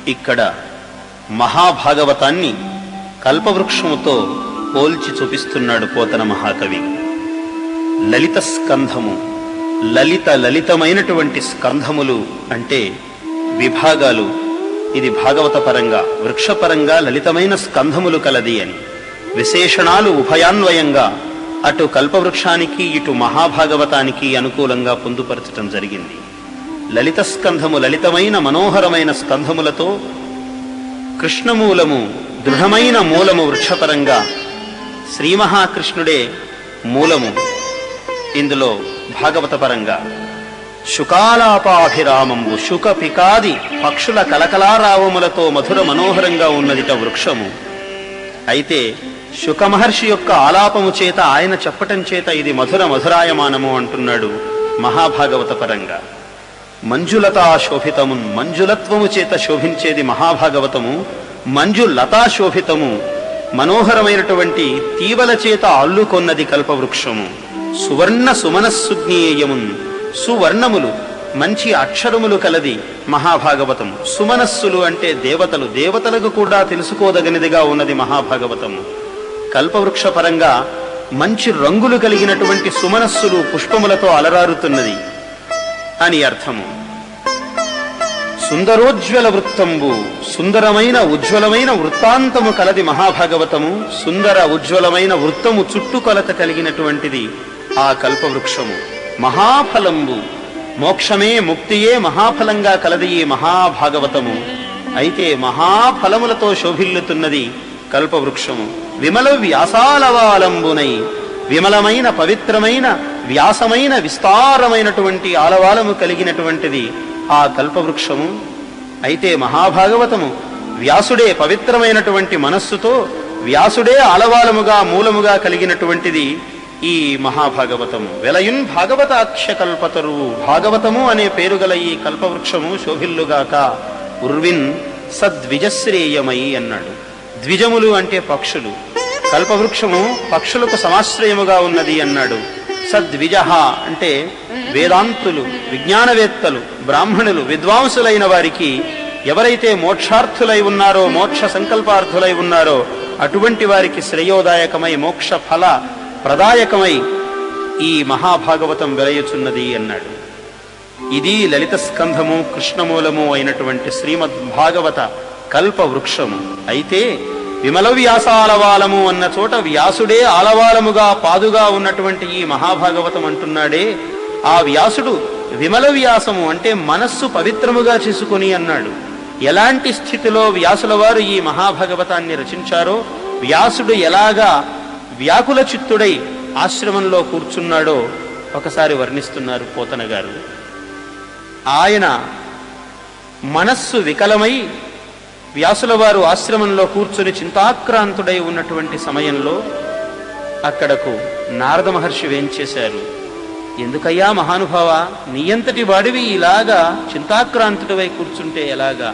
ఇక్కడ మహాభాగవతాన్ని కల్పవృక్షముతో పోల్చి చూపిస్తున్నాడు పోతన మహాకవి. లలిత స్కంధము, లలితమైనటువంటి స్కంధములు అంటే విభాగాలు. ఇది భాగవత పరంగా, వృక్షపరంగా లలితమైన స్కంధములు కలది అని విశేషణాలు ఉభయాన్వయంగా అటు కల్పవృక్షానికి ఇటు మహాభాగవతానికి అనుకూలంగా పొందుపరచటం జరిగింది. లలిత స్కంధము, లలితమైన మనోహరమైన స్కంధములతో కృష్ణమూలము, దృఢమైన మూలము వృక్షపరంగా, శ్రీ మహాకృష్ణుడే మూలము ఇందులో భాగవత పరంగా. శుకాలాపాభిరామంబు, శుక పికాది పక్షుల కలకలారావములతో మధుర మనోహరంగా ఉన్నదిట వృక్షము. అయితే శుక మహర్షి యొక్క ఆలాపము చేత, ఆయన చెప్పటం చేత ఇది మధురాయమానము అంటున్నాడు మహాభాగవత పరంగా. మంజులతా శోభితము, మంజులత్వము చేత శోభించేది మహాభాగవతము. మంజులతా శోభితము, మనోహరమైనటువంటి తీవల చేత అల్లుకొన్నది కల్పవృక్షము. సువర్ణ సుమనస్సుజ్ఞేయము, సువర్ణములు మంచి అక్షరములు కలది మహాభాగవతము. సుమనస్సులు అంటే దేవతలు, దేవతలకు కూడా తెలుసుకోదగినదిగా ఉన్నది మహాభాగవతము. కల్పవృక్ష పరంగా మంచి రంగులు కలిగినటువంటి సుమనస్సులు పుష్పములతో అలరారుతున్నది అని అర్థము. సుందరోజ్వల వృత్తంబు, సుందరమైన ఉజ్వలమైన వృత్తాంతము కలది మహాభాగవతము. సుందర ఉజ్వలమైన వృత్తము చుట్టుకొలత కలిగినటువంటిది ఆ కల్పవృక్షము. మహాఫలంబు, మోక్షమే ముక్తియే మహాఫలంగా కలది ఈ మహాభాగవతము. అయితే మహాఫలములతో శోభిల్లుతున్నది కల్పవృక్షము. విమల వ్యాసాలవాలంబునై, విమలమైన పవిత్రమైన వ్యాసమైన విస్తారమైనటువంటి ఆలవాలము కలిగినటువంటిది ఆ కల్పవృక్షము. అయితే మహాభాగవతము వ్యాసుడే పవిత్రమైనటువంటి మనస్సుతో, వ్యాసుడే ఆలవాలముగా మూలముగా కలిగినటువంటిది ఈ మహాభాగవతము. వెలయున్ భాగవతాక్ష కల్పతరువు, భాగవతము అనే పేరు గల ఈ కల్పవృక్షము శోభిల్లుగాక. ఉర్విన్ సద్విజశ్రేయమై అన్నాడు. ద్విజములు అంటే పక్షులు, కల్పవృక్షము పక్షులకు సమాశ్రయముగా ఉన్నది అన్నాడు. సద్విజ అంటే వేదాంతులు, విజ్ఞానవేత్తలు, బ్రాహ్మణులు, విద్వాంసులైన వారికి, ఎవరైతే మోక్షార్థులై ఉన్నారో, మోక్ష సంకల్పార్థులై ఉన్నారో అటువంటి వారికి శ్రేయోదాయకమై, మోక్ష ఫల ప్రదాయకమై ఈ మహాభాగవతం వెలయుచున్నది అన్నాడు. ఇది లలిత స్కంధము, కృష్ణమూలము అయినటువంటి శ్రీమద్భాగవత కల్పవృక్షము. అయితే విమల వ్యాసాలవాలము అన్న చోట వ్యాసుడే ఆలవాలముగా పాదుగా ఉన్నటువంటి ఈ మహాభాగవతం అంటున్నాడే, ఆ వ్యాసుడు విమల వ్యాసము అంటే మనస్సు పవిత్రముగా చేసుకుని అన్నాడు. ఎలాంటి స్థితిలో వ్యాసుల వారు ఈ మహాభాగవతాన్ని రచించారో, వ్యాసుడు ఎలాగా వ్యాకుల చిత్తుడై ఆశ్రమంలో కూర్చున్నాడో ఒకసారి వర్ణిస్తున్నారు పోతన గారు. ఆయన మనస్సు వికలమై వ్యాసుల వారు ఆశ్రమంలో కూర్చుని చింతాక్రాంతుడై ఉన్నటువంటి సమయంలో అక్కడకు నారద మహర్షి వేంచేశారు. ఎందుకయ్యా మహానుభావ, నీ అంతటి వాడివి ఇలాగా చింతాక్రాంతుడివై కూర్చుంటే ఎలాగా?